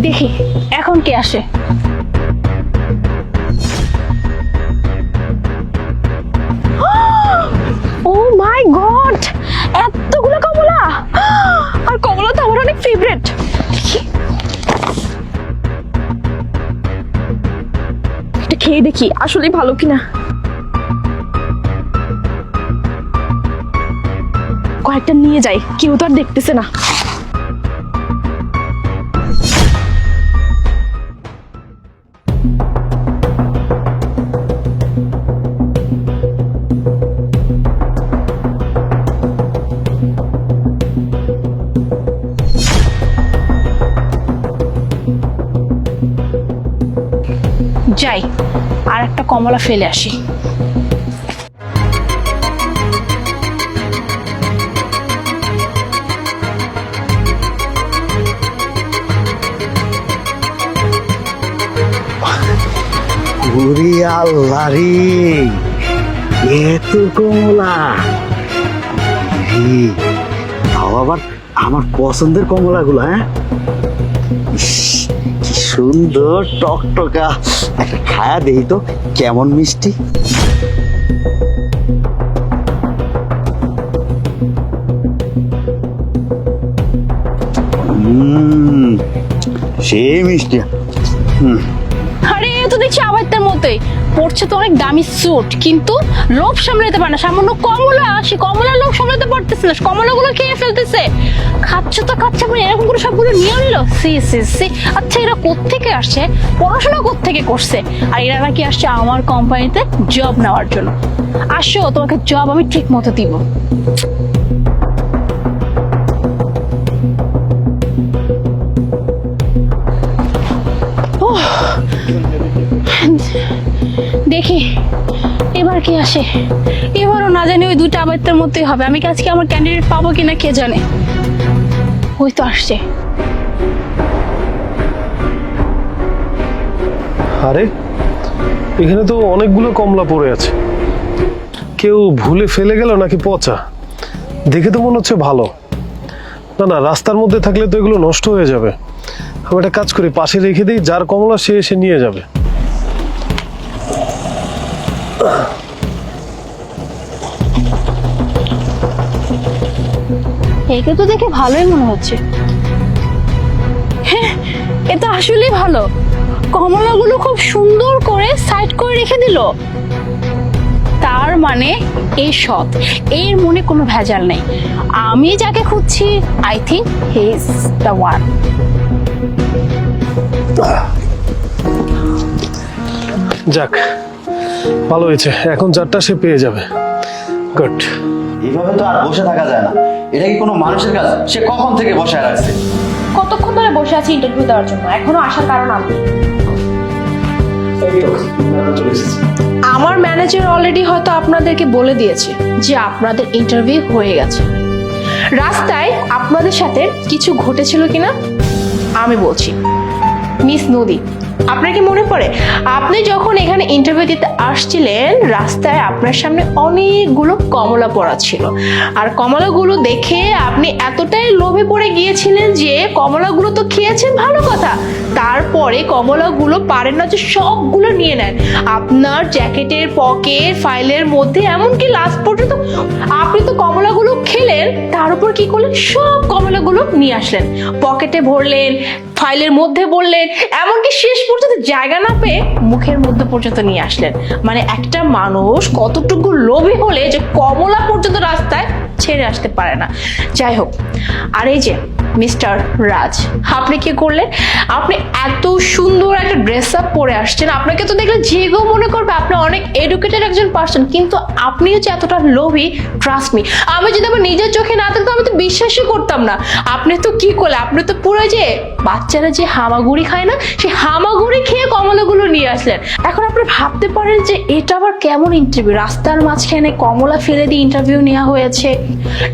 দেখি এখন কে আসে। ও মাই গড, এতগুলো কমলা! আর কমলা তো আমার অনেক ফেভারিট। এটা খেয়ে দেখি আসলে ভালো কিনা। কয়েকটা নিয়ে যাই, কেউ তো আর দেখতেছে না। যাই, আর একটা কমলা ফেলে আসি। ওরে আল্লাহ রে, এত কমলা রে! তাও আবার আমার পছন্দের কমলা গুলো। হ্যাঁ, ইস, কি সুন্দর টকটকা। একটা খায়া দেই তো কেমন মিষ্টি। সেই মিষ্টি। আরে এ তো দেখছি আবাইতের মতোই পড়ছে, তো অনেক দামি স্যুট, কিন্তু লোভ সামলাতে পারে না। সামান্য কমলা, সে কমলা লোভ সামলাতে পারতেছে না, কমলাগুলো খেয়ে ফেলতেছে। খাচ্ছে তো খাচ্ছে, মানে এরকম করে সবগুলো নিয়ে নিল। সি সি সি। আচ্ছা, এরা কোত্থেকে আসছে, পড়াশোনা কোত্থেকে করছে, আর এরা নাকি আসছে আমার কোম্পানিতে জব নেওয়ার জন্য। আসো, তোমাকে জব আমি ঠিক মতো দিব। দেখি এবার কি আসে। এবারও না জানি ওই দুইটা আবাইতের মতোই হবে। আমি কি আজকে আমার ক্যান্ডিডেট পাবো কিনা কে জানে। ওই তো আসছে। আরে এখানে তো অনেকগুলো কমলা পড়ে আছে, কেউ ভুলে ফেলে গেল নাকি পচা? দেখে তো মনে হচ্ছে ভালো। না না, রাস্তার মধ্যে থাকলে তো এগুলো নষ্ট হয়ে যাবে। আমি একটা কাজ করি, পাশে রেখে দিই, যার কমলা সে এসে নিয়ে যাবে। একে তো দেখে ভালোই মনে হচ্ছে। হ্যাঁ, এটা আসলেই ভালো। কমলাগুলো খুব সুন্দর করে সাইড করে রেখে দিল। তার মানে এই সৎ, এর মনে কোনো ভেজাল নেই। আমি যাকে খুঁজছি, I think he is the one. যাক, ভালো হয়েছে, এখন যারটা সে পেয়ে যাবে। গুড। এইভাবে তো আর বসে থাকা যায় না। এটা কি কোনো মানুষের কাজ? সে কখন থেকে বসায় রাখছে? কতক্ষণ ধরে বসে আছি ইন্টারভিউ দেওয়ার জন্য, এখনো আসার কারণ আমি। আমার ম্যানেজার অলরেডি হয়তো আপনাদেরকে বলে দিয়েছে যে আপনাদের ইন্টারভিউ হয়ে গেছে। রাস্তায় আপনাদের সাথে কিছু ঘটেছিল কিনা আমি বলছি। মিস নদী, আপনার কি মনে পড়ে আপনি যখন এখানে ইন্টারভিউ দিতে আসছিলেন, রাস্তায় আপনার সামনে অনেকগুলো কমলা পড়া ছিল, আর কমলাগুলো দেখে আপনি এতটাই লোভে পড়ে গিয়েছিলেন যে কমলাগুলো তো খেয়েছেন, ভালো কথা, তারপরে কমলাগুলো পারেন না যে সবগুলো নিয়ে নেন আপনার জ্যাকেটের পকেট, ফাইলের মধ্যে, এমনকি লাস্ট পর্যন্ত আপনি তো কমলাগুলো খেলেন, তার উপর কি করলেন, সব কমলাগুলো নিয়ে আসলেন, পকেটে ভরলেন, ফাইলের মধ্যে বললেন, এমনকি শেষ পর্যন্ত জায়গা না পেয়ে মুখের মধ্যে পর্যন্ত নিয়ে আসলেন। মানে একটা মানুষ কতটুকু লোভী হলে যে কমলা পর্যন্ত রাস্তায় ছেড়ে আসতে পারে না। যাই হোক, আর এই যে মিস্টার রাজ, আপনি কি করলেন, আপনি এত সুন্দর একটা ড্রেস আপ পরে আসছেন, আপনাকে তো দেখলে যে কেউ মনে করবে আপনি অনেক এডুকেটেড একজন পার্সন, কিন্তু আপনিও যে এতটা লোভী, ট্রাস্ট মি, আমি যদি আমার নিজের চোখে না দেখতাম আমি তো বিশ্বাসই করতাম না। আপনি তো কি করলেন, আপনি তো পুরো যে বাচ্চারা যে হামাগুড়ি খায় না, সেই হামাগুড়ি খেয়ে কমলাগুলো নিয়ে আসলেন। এখন আপনি ভাবতে পারেন যে এটা আবার কেমন ইন্টারভিউ, রাস্তার মাঝখানে কমলা ফেলে দিয়ে ইন্টারভিউ নেওয়া হয়েছে।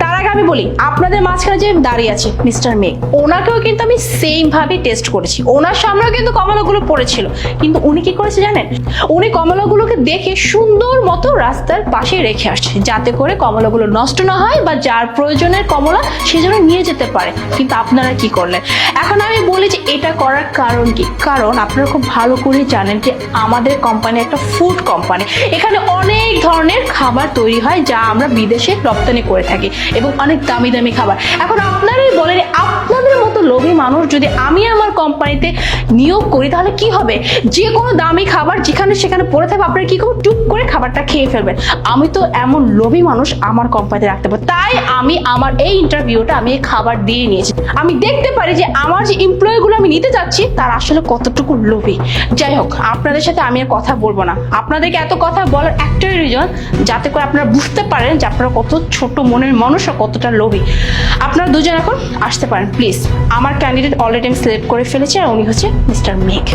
তার আগে আগে আমি বলি, আপনাদের মাঝখানে যে দাঁড়িয়ে আছে মিস্টার মেঘ, ওনাকেও কিন্তু আমি সেম ভাবে টেস্ট করেছি। ওনার সামনেও কিন্তু কমলাগুলো পড়েছিল, কিন্তু উনি কি করেছে জানেন? উনি কমলাগুলোকে দেখে সুন্দর মতো রাস্তার পাশে রেখে আসছে, যাতে করে কমলাগুলো নষ্ট না হয় বা যার প্রয়োজনের কমলা সে যেন নিয়ে যেতে পারে। কিন্তু আপনারা কি করলেন? এখন আমি বলি যে এটা করার কারণ কি? কারণ আপনারা খুব ভালো করে জানেন যে আমাদের কোম্পানি একটা ফুড কোম্পানি। এখানে অনেক ধরনের খাবার তৈরি হয় যা আমরা বিদেশে রপ্তানি করে থাকি, এবং অনেক দামি দামি খাবার। এখন আপনারাই বলেন, আপনাদের মতো লোভী মানুষ যদি আমি আমার কোম্পানিতে নিয়োগ করি তাহলে কি হবে? যে কোনো দামি খাবার যেখানে সেখানে পড়ে থাকবে, আপনারা কি করবেন? টুক করে খাবারটা খেয়ে ফেলবেন। আমি তো এমন লোভী মানুষ আমার কোম্পানিতে রাখতে পারি, তাই আমি আমার এই ইন্টারভিউটা আমি এই খাবার দিয়ে নিয়েছি। আমি দেখতে পারি যে আমার যে এমপ্লয়িগুলো আমি নিতে যাচ্ছি তারা আসলে কতটুকু লোভী। যাই হোক, আপনাদের সাথে আমি আর কথা বলবো না। আপনাদেরকে এত কথা বলার একটাই রিজন, যাতে করে আপনারা বুঝতে পারেন যে আপনারা কত ছোট মনের মানুষ আর কতটা লোভী। আপনারা দুজন এখন আসতে পারেন প্লিজ। আমার ক্যান্ডিডেট অলরেডি আমি সিলেক্ট করে ফেলেছি, আর উনি হচ্ছে মিস্টার মেঘ।